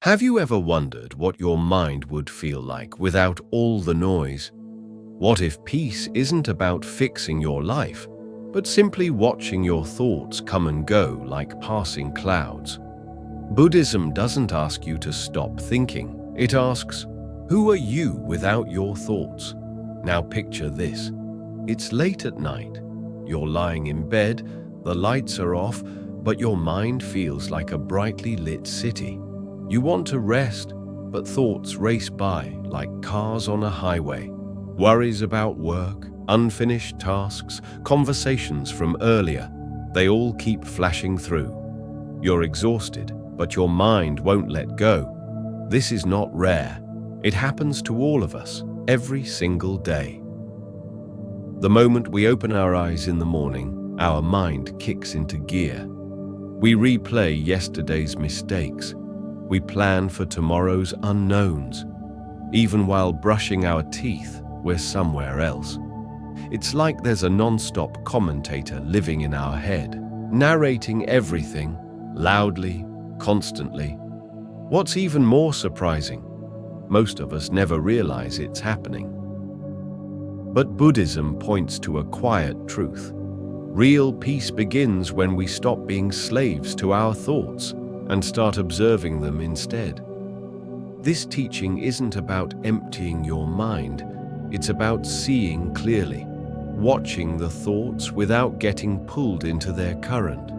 Have you ever wondered what your mind would feel like without all the noise? What if peace isn't about fixing your life, but simply watching your thoughts come and go like passing clouds? Buddhism doesn't ask you to stop thinking. It asks, who are you without your thoughts? Now picture this. It's late at night. You're lying in bed, the lights are off, but your mind feels like a brightly lit city. You want to rest, but thoughts race by like cars on a highway. Worries about work, unfinished tasks, conversations from earlier, they all keep flashing through. You're exhausted, but your mind won't let go. This is not rare. It happens to all of us, every single day. The moment we open our eyes in the morning, our mind kicks into gear. We replay yesterday's mistakes. We plan for tomorrow's unknowns. Even while brushing our teeth, we're somewhere else. It's like there's a non-stop commentator living in our head, narrating everything, loudly, constantly. What's even more surprising, most of us never realize it's happening. But Buddhism points to a quiet truth. Real peace begins when we stop being slaves to our thoughts and start observing them instead. This teaching isn't about emptying your mind, it's about seeing clearly, watching the thoughts without getting pulled into their current.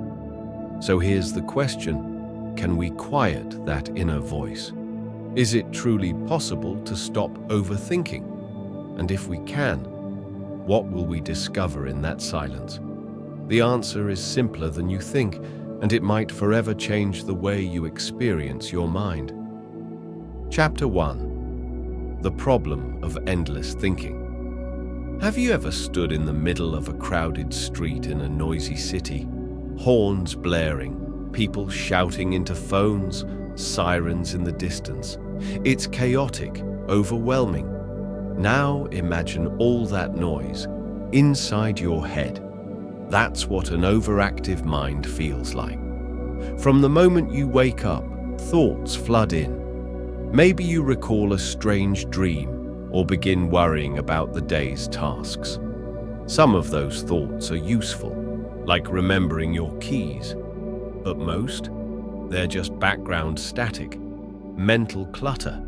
So here's the question, can we quiet that inner voice? Is it truly possible to stop overthinking? And if we can, what will we discover in that silence? The answer is simpler than you think, and it might forever change the way you experience your mind. Chapter 1. The Problem of Endless Thinking. Have you ever stood in the middle of a crowded street in a noisy city? Horns blaring, people shouting into phones, sirens in the distance. It's chaotic, overwhelming. Now imagine all that noise inside your head. That's what an overactive mind feels like. From the moment you wake up, thoughts flood in. Maybe you recall a strange dream or begin worrying about the day's tasks. Some of those thoughts are useful, like remembering your keys. But most, they're just background static, mental clutter.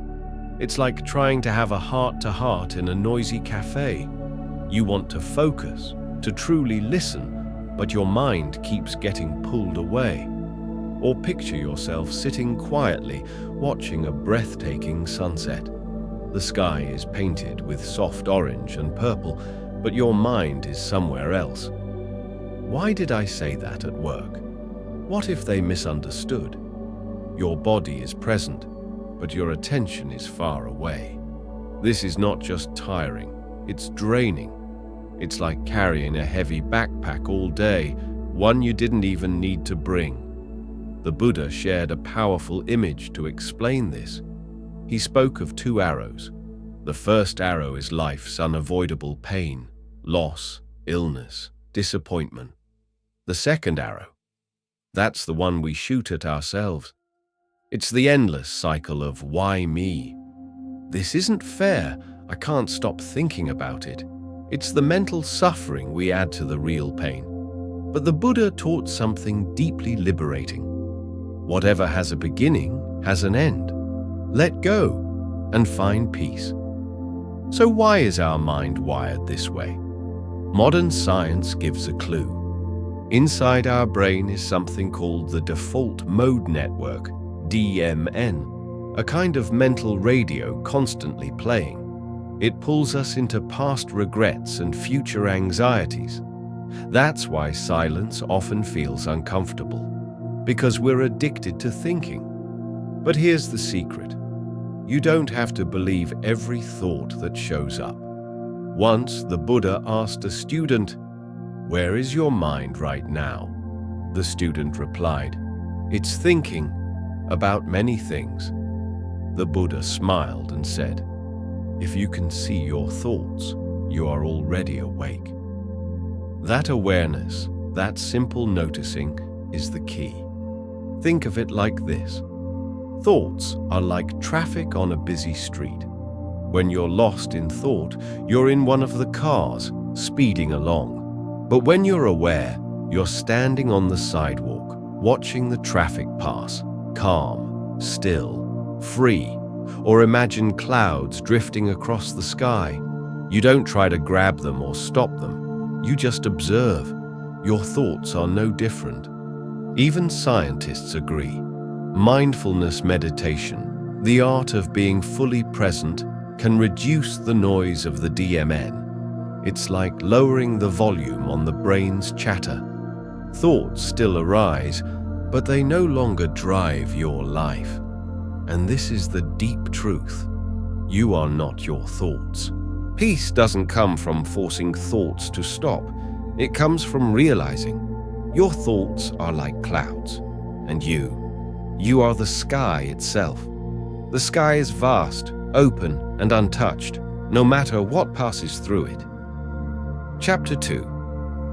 It's like trying to have a heart-to-heart in a noisy cafe. You want to focus, to truly listen, but your mind keeps getting pulled away. Or picture yourself sitting quietly, watching a breathtaking sunset. The sky is painted with soft orange and purple, but your mind is somewhere else. Why did I say that at work? What if they misunderstood? Your body is present, but your attention is far away. This is not just tiring, it's draining. It's like carrying a heavy backpack all day, one you didn't even need to bring. The Buddha shared a powerful image to explain this. He spoke of two arrows. The first arrow is life's unavoidable pain, loss, illness, disappointment. The second arrow, that's the one we shoot at ourselves. It's the endless cycle of why me? This isn't fair, I can't stop thinking about it. It's the mental suffering we add to the real pain. But the Buddha taught something deeply liberating. Whatever has a beginning has an end. Let go and find peace. So why is our mind wired this way? Modern science gives a clue. Inside our brain is something called the default mode network, DMN, a kind of mental radio constantly playing. It pulls us into past regrets and future anxieties. That's why silence often feels uncomfortable, because we're addicted to thinking. But here's the secret. You don't have to believe every thought that shows up. Once the Buddha asked a student, "Where is your mind right now?" The student replied, "It's thinking about many things." The Buddha smiled and said, "If you can see your thoughts, you are already awake." That awareness, that simple noticing, is the key. Think of it like this. Thoughts are like traffic on a busy street. When you're lost in thought, you're in one of the cars, speeding along. But when you're aware, you're standing on the sidewalk, watching the traffic pass, calm, still, free. Or imagine clouds drifting across the sky. You don't try to grab them or stop them. You just observe. Your thoughts are no different. Even scientists agree. Mindfulness meditation, the art of being fully present, can reduce the noise of the DMN. It's like lowering the volume on the brain's chatter. Thoughts still arise, but they no longer drive your life. And this is the deep truth. You are not your thoughts. Peace doesn't come from forcing thoughts to stop. It comes from realizing your thoughts are like clouds, and you are the sky itself. The sky is vast, open, and untouched, no matter what passes through it. Chapter 2.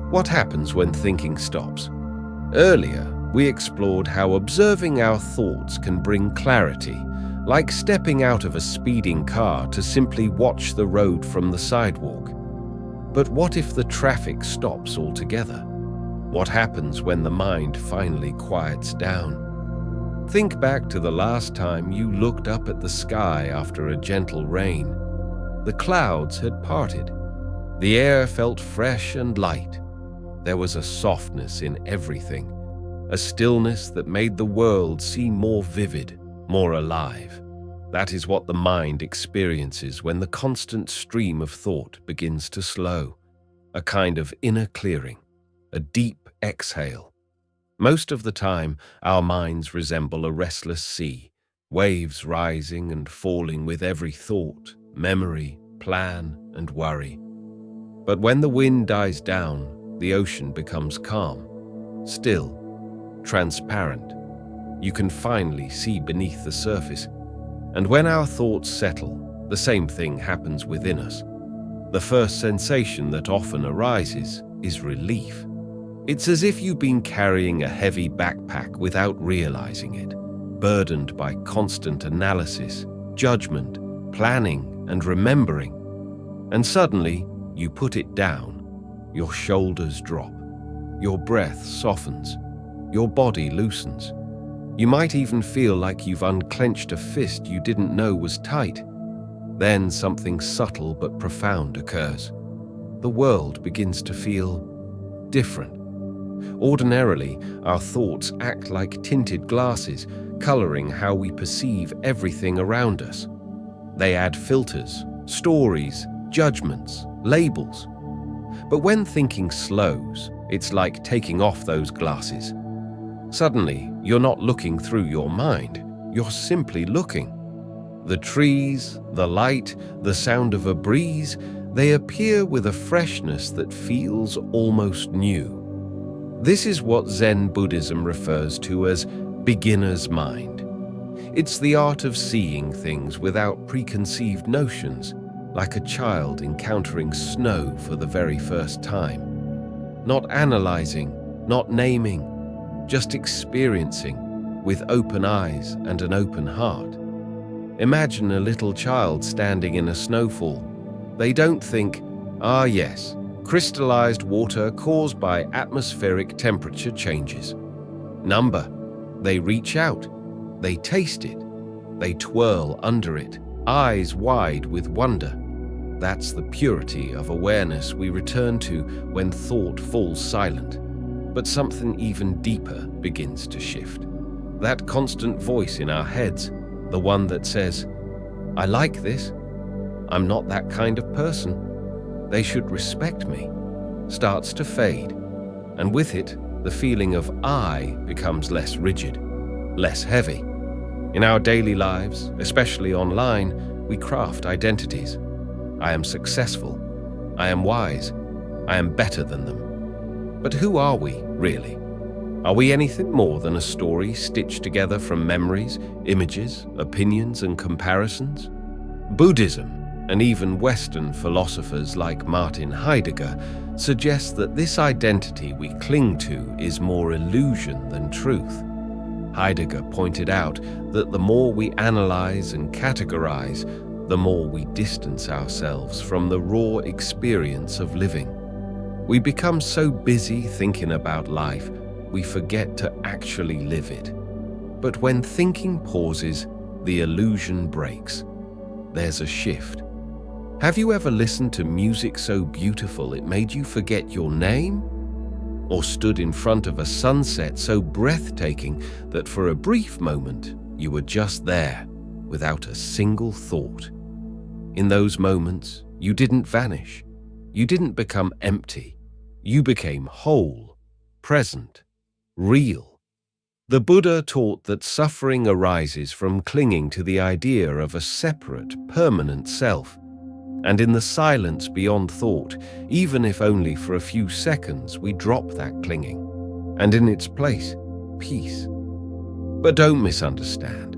What happens when thinking stops? Earlier, we explored how observing our thoughts can bring clarity, like stepping out of a speeding car to simply watch the road from the sidewalk. But what if the traffic stops altogether? What happens when the mind finally quiets down? Think back to the last time you looked up at the sky after a gentle rain. The clouds had parted. The air felt fresh and light. There was a softness in everything, a stillness that made the world seem more vivid, more alive. That is what the mind experiences when the constant stream of thought begins to slow, a kind of inner clearing, a deep exhale. Most of the time, our minds resemble a restless sea, waves rising and falling with every thought, memory, plan, and worry. But when the wind dies down, the ocean becomes calm, still, transparent. You can finally see beneath the surface. And when our thoughts settle, the same thing happens within us. The first sensation that often arises is relief. It's as if you've been carrying a heavy backpack without realizing it, burdened by constant analysis, judgment, planning, and remembering. And suddenly, you put it down. Your shoulders drop. Your breath softens. Your body loosens. You might even feel like you've unclenched a fist you didn't know was tight. Then something subtle but profound occurs. The world begins to feel different. Ordinarily, our thoughts act like tinted glasses, coloring how we perceive everything around us. They add filters, stories, judgments, labels. But when thinking slows, it's like taking off those glasses. Suddenly, you're not looking through your mind, you're simply looking. The trees, the light, the sound of a breeze, they appear with a freshness that feels almost new. This is what Zen Buddhism refers to as beginner's mind. It's the art of seeing things without preconceived notions, like a child encountering snow for the very first time. Not analyzing, not naming, just experiencing with open eyes and an open heart. Imagine a little child standing in a snowfall. They don't think, "Ah yes, crystallized water caused by atmospheric temperature changes." Number. They reach out. They taste it. They twirl under it, eyes wide with wonder. That's the purity of awareness we return to when thought falls silent. But something even deeper begins to shift. That constant voice in our heads, the one that says, "I like this. I'm not that kind of person. They should respect me," starts to fade. And with it, the feeling of I becomes less rigid, less heavy. In our daily lives, especially online, we craft identities. I am successful. I am wise. I am better than them. But who are we, really? Are we anything more than a story stitched together from memories, images, opinions, and comparisons? Buddhism, and even Western philosophers like Martin Heidegger, suggest that this identity we cling to is more illusion than truth. Heidegger pointed out that the more we analyze and categorize, the more we distance ourselves from the raw experience of living. We become so busy thinking about life, we forget to actually live it. But when thinking pauses, the illusion breaks. There's a shift. Have you ever listened to music so beautiful it made you forget your name? Or stood in front of a sunset so breathtaking that for a brief moment you were just there, without a single thought? In those moments, you didn't vanish. You didn't become empty. You became whole, present, real. The Buddha taught that suffering arises from clinging to the idea of a separate, permanent self. And in the silence beyond thought, even if only for a few seconds, we drop that clinging. And in its place, peace. But don't misunderstand.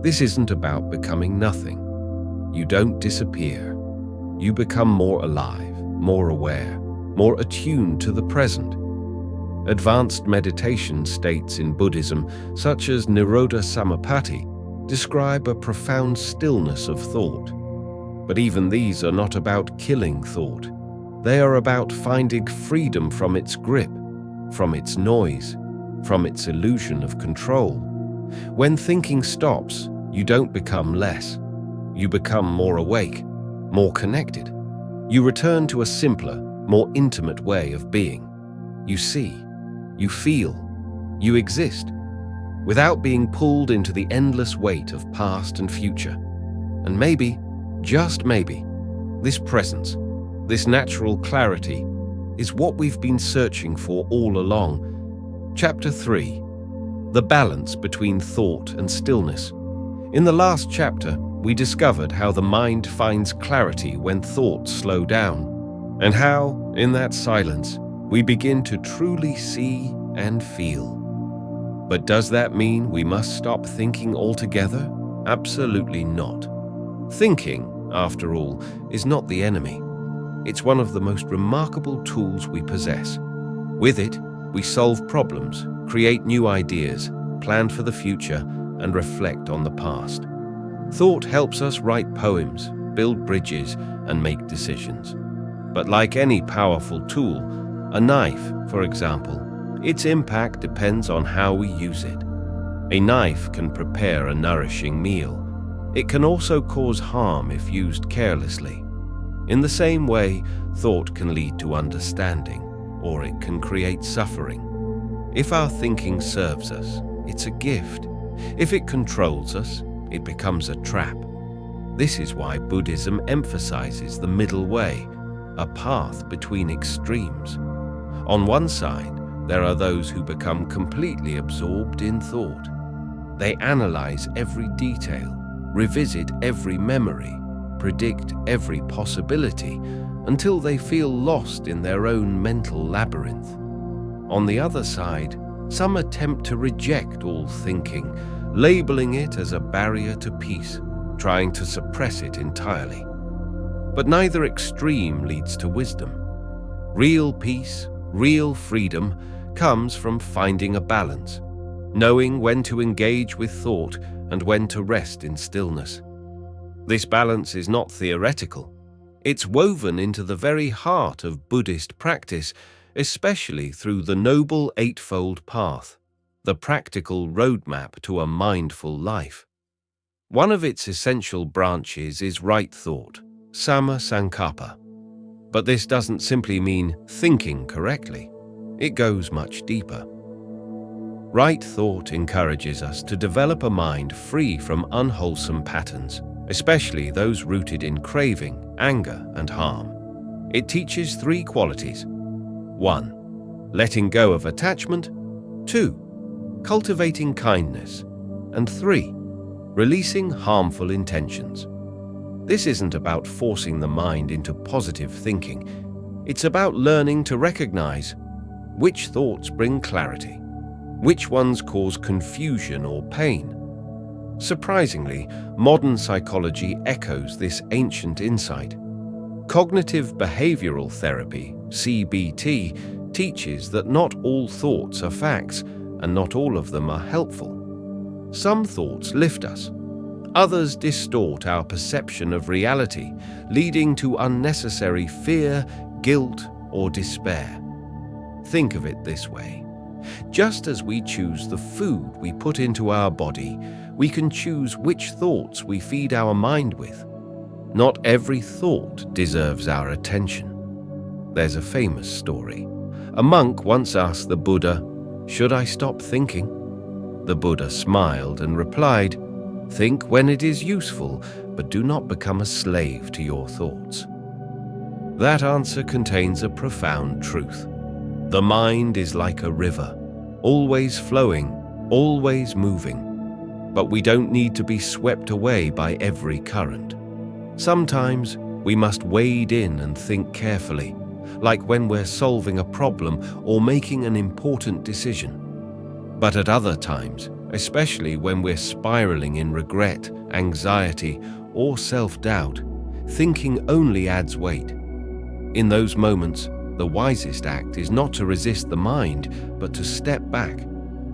This isn't about becoming nothing. You don't disappear. You become more alive, more aware, more attuned to the present. Advanced meditation states in Buddhism, such as Nirodha Samapatti, describe a profound stillness of thought. But even these are not about killing thought. They are about finding freedom from its grip, from its noise, from its illusion of control. When thinking stops, you don't become less. You become more awake, more connected. You return to a simpler, more intimate way of being. You see, you feel, you exist, without being pulled into the endless weight of past and future. And maybe, just maybe, this presence, this natural clarity, is what we've been searching for all along. Chapter 3. The balance between thought and stillness. In the last chapter, we discovered how the mind finds clarity when thoughts slow down, and how, in that silence, we begin to truly see and feel. But does that mean we must stop thinking altogether? Absolutely not. Thinking, after all, is not the enemy. It's one of the most remarkable tools we possess. With it, we solve problems, create new ideas, plan for the future, and reflect on the past. Thought helps us write poems, build bridges, and make decisions. But like any powerful tool, a knife, for example, its impact depends on how we use it. A knife can prepare a nourishing meal. It can also cause harm if used carelessly. In the same way, thought can lead to understanding, or it can create suffering. If our thinking serves us, it's a gift. If it controls us, it becomes a trap. This is why Buddhism emphasizes the middle way, a path between extremes. On one side, there are those who become completely absorbed in thought. They analyze every detail, revisit every memory, predict every possibility, until they feel lost in their own mental labyrinth. On the other side, some attempt to reject all thinking, labeling it as a barrier to peace, trying to suppress it entirely. But neither extreme leads to wisdom. Real peace, real freedom, comes from finding a balance, knowing when to engage with thought and when to rest in stillness. This balance is not theoretical. It's woven into the very heart of Buddhist practice, especially through the Noble Eightfold Path, the practical roadmap to a mindful life. One of its essential branches is right thought, samma sankappa. But this doesn't simply mean thinking correctly. It goes much deeper. Right thought encourages us to develop a mind free from unwholesome patterns, especially those rooted in craving, anger, and harm. It teaches 3 qualities. 1. Letting go of attachment. 2. Cultivating kindness. And 3. Releasing harmful intentions. This isn't about forcing the mind into positive thinking. It's about learning to recognize which thoughts bring clarity, which ones cause confusion or pain. Surprisingly, modern psychology echoes this ancient insight. Cognitive behavioral therapy, CBT, teaches that not all thoughts are facts and not all of them are helpful. Some thoughts lift us. Others distort our perception of reality, leading to unnecessary fear, guilt, or despair. Think of it this way. Just as we choose the food we put into our body, we can choose which thoughts we feed our mind with. Not every thought deserves our attention. There's a famous story. A monk once asked the Buddha, "Should I stop thinking?" The Buddha smiled and replied, "Think when it is useful, but do not become a slave to your thoughts." That answer contains a profound truth. The mind is like a river, always flowing, always moving. But we don't need to be swept away by every current. Sometimes we must wade in and think carefully, like when we're solving a problem or making an important decision. But at other times, especially when we're spiraling in regret, anxiety, or self-doubt, thinking only adds weight. In those moments, the wisest act is not to resist the mind, but to step back,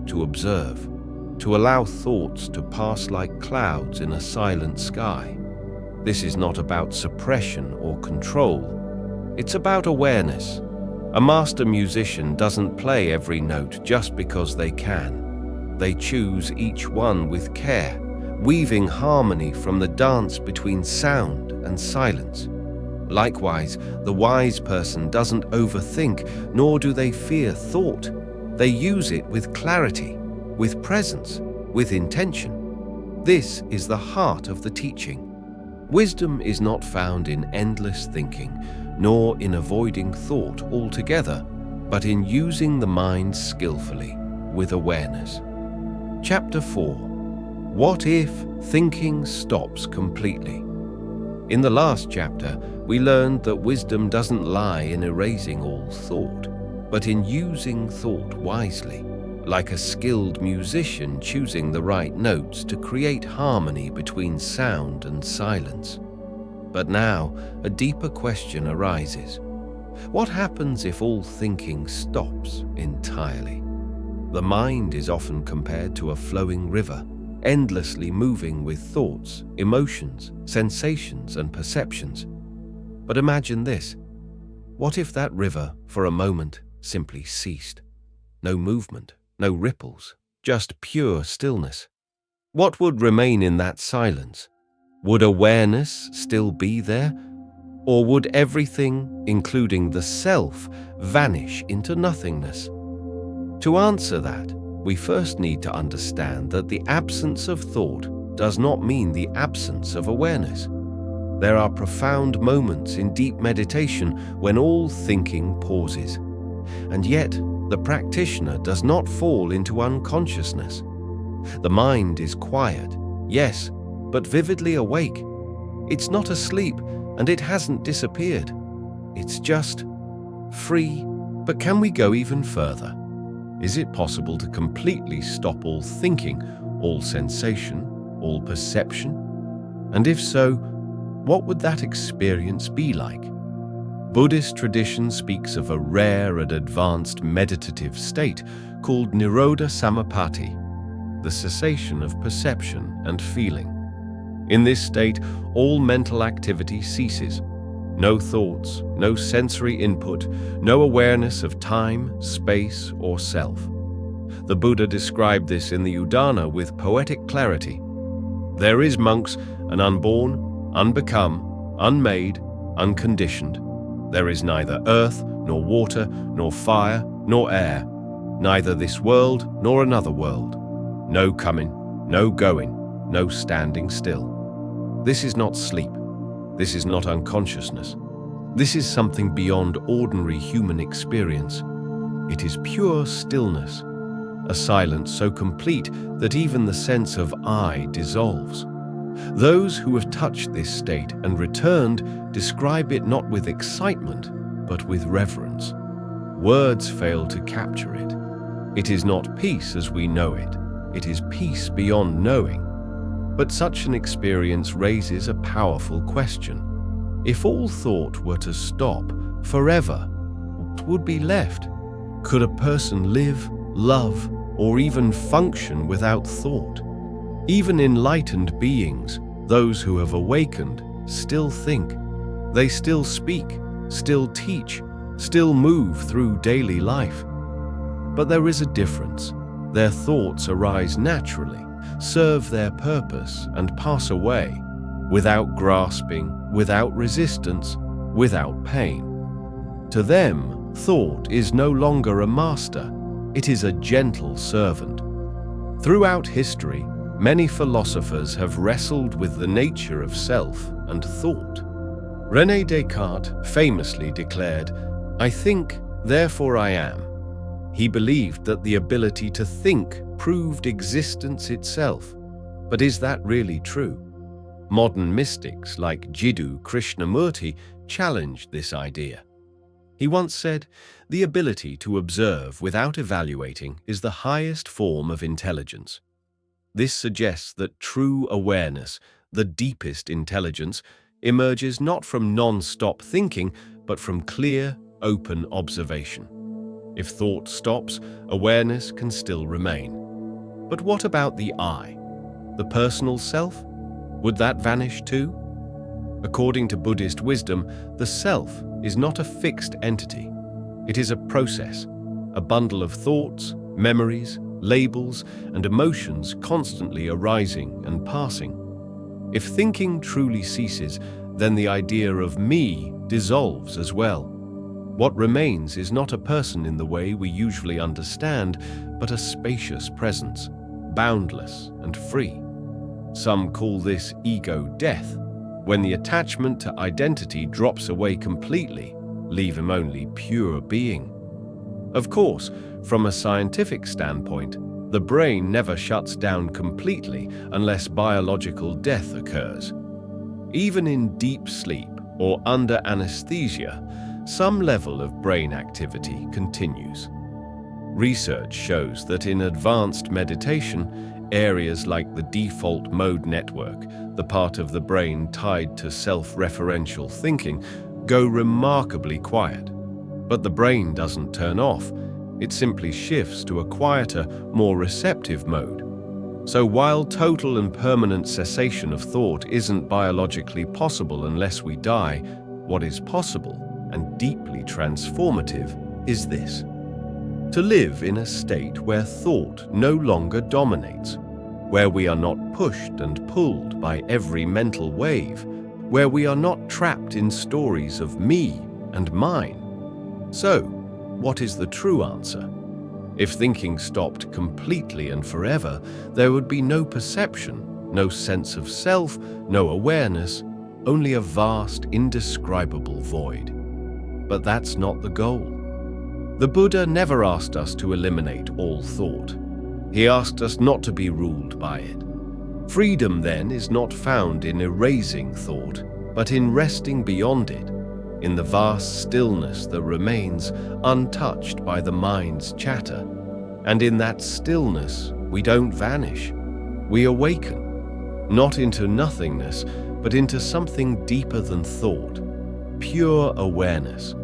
to observe, to allow thoughts to pass like clouds in a silent sky. This is not about suppression or control. It's about awareness. A master musician doesn't play every note just because they can. They choose each one with care, weaving harmony from the dance between sound and silence. Likewise, the wise person doesn't overthink, nor do they fear thought. They use it with clarity, with presence, with intention. This is the heart of the teaching. Wisdom is not found in endless thinking, nor in avoiding thought altogether, but in using the mind skillfully, with awareness. Chapter 4. What if thinking stops completely? In the last chapter, we learned that wisdom doesn't lie in erasing all thought, but in using thought wisely, like a skilled musician choosing the right notes to create harmony between sound and silence. But now, a deeper question arises. What happens if all thinking stops entirely? The mind is often compared to a flowing river, endlessly moving with thoughts, emotions, sensations, and perceptions. But imagine this. What if that river, for a moment, simply ceased? No movement, no ripples, just pure stillness. What would remain in that silence? Would awareness still be there? Or would everything, including the self, vanish into nothingness? To answer that, we first need to understand that the absence of thought does not mean the absence of awareness. There are profound moments in deep meditation when all thinking pauses. And yet, the practitioner does not fall into unconsciousness. The mind is quiet, yes, but vividly awake. It's not asleep, and it hasn't disappeared. It's just free. But can we go even further? Is it possible to completely stop all thinking, all sensation, all perception? And if so, what would that experience be like? Buddhist tradition speaks of a rare and advanced meditative state called Nirodha Samapatti, the cessation of perception and feeling. In this state, all mental activity ceases. No thoughts, no sensory input, no awareness of time, space, or self. The Buddha described this in the Udana with poetic clarity. There is, monks, an unborn, unbecome, unmade, unconditioned. There is neither earth, nor water, nor fire, nor air, neither this world nor another world. No coming, no going, no standing still. This is not sleep. This is not unconsciousness. This is something beyond ordinary human experience. It is pure stillness, a silence so complete that even the sense of I dissolves. Those who have touched this state and returned describe it not with excitement, but with reverence. Words fail to capture it. It is not peace as we know it. It is peace beyond knowing. But such an experience raises a powerful question. If all thought were to stop forever, what would be left? Could a person live, love, or even function without thought? Even enlightened beings, those who have awakened, still think. They still speak, still teach, still move through daily life. But there is a difference. Their thoughts arise naturally, serve their purpose, and pass away, without grasping, without resistance, without pain. To them, thought is no longer a master, it is a gentle servant. Throughout history, many philosophers have wrestled with the nature of self and thought. René Descartes famously declared, "I think, therefore I am." He believed that the ability to think proved existence itself. But is that really true? Modern mystics like Jiddu Krishnamurti challenged this idea. He once said, "The ability to observe without evaluating is the highest form of intelligence." This suggests that true awareness, the deepest intelligence, emerges not from non-stop thinking, but from clear, open observation. If thought stops, awareness can still remain. But what about the I? The personal self? Would that vanish too? According to Buddhist wisdom, the self is not a fixed entity. It is a process, a bundle of thoughts, memories, labels, and emotions constantly arising and passing. If thinking truly ceases, then the idea of me dissolves as well. What remains is not a person in the way we usually understand, but a spacious presence, boundless and free. Some call this ego death, when the attachment to identity drops away completely, leaving only pure being. Of course, from a scientific standpoint, the brain never shuts down completely unless biological death occurs. Even in deep sleep or under anesthesia, some level of brain activity continues. Research shows that in advanced meditation, areas like the default mode network, the part of the brain tied to self-referential thinking, go remarkably quiet. But the brain doesn't turn off, it simply shifts to a quieter, more receptive mode. So while total and permanent cessation of thought isn't biologically possible unless we die, what is possible and deeply transformative is this: to live in a state where thought no longer dominates, where we are not pushed and pulled by every mental wave, where we are not trapped in stories of me and mine. So, what is the true answer? If thinking stopped completely and forever, there would be no perception, no sense of self, no awareness, only a vast, indescribable void. But that's not the goal. The Buddha never asked us to eliminate all thought. He asked us not to be ruled by it. Freedom, then, is not found in erasing thought, but in resting beyond it, in the vast stillness that remains untouched by the mind's chatter. And in that stillness, we don't vanish. We awaken, not into nothingness, but into something deeper than thought, pure awareness.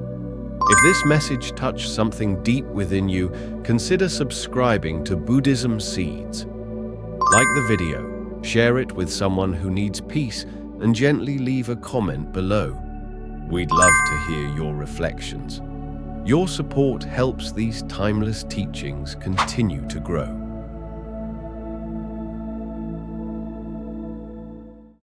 If this message touched something deep within you, consider subscribing to Buddhism Seeds. Like the video, share it with someone who needs peace, and gently leave a comment below. We'd love to hear your reflections. Your support helps these timeless teachings continue to grow.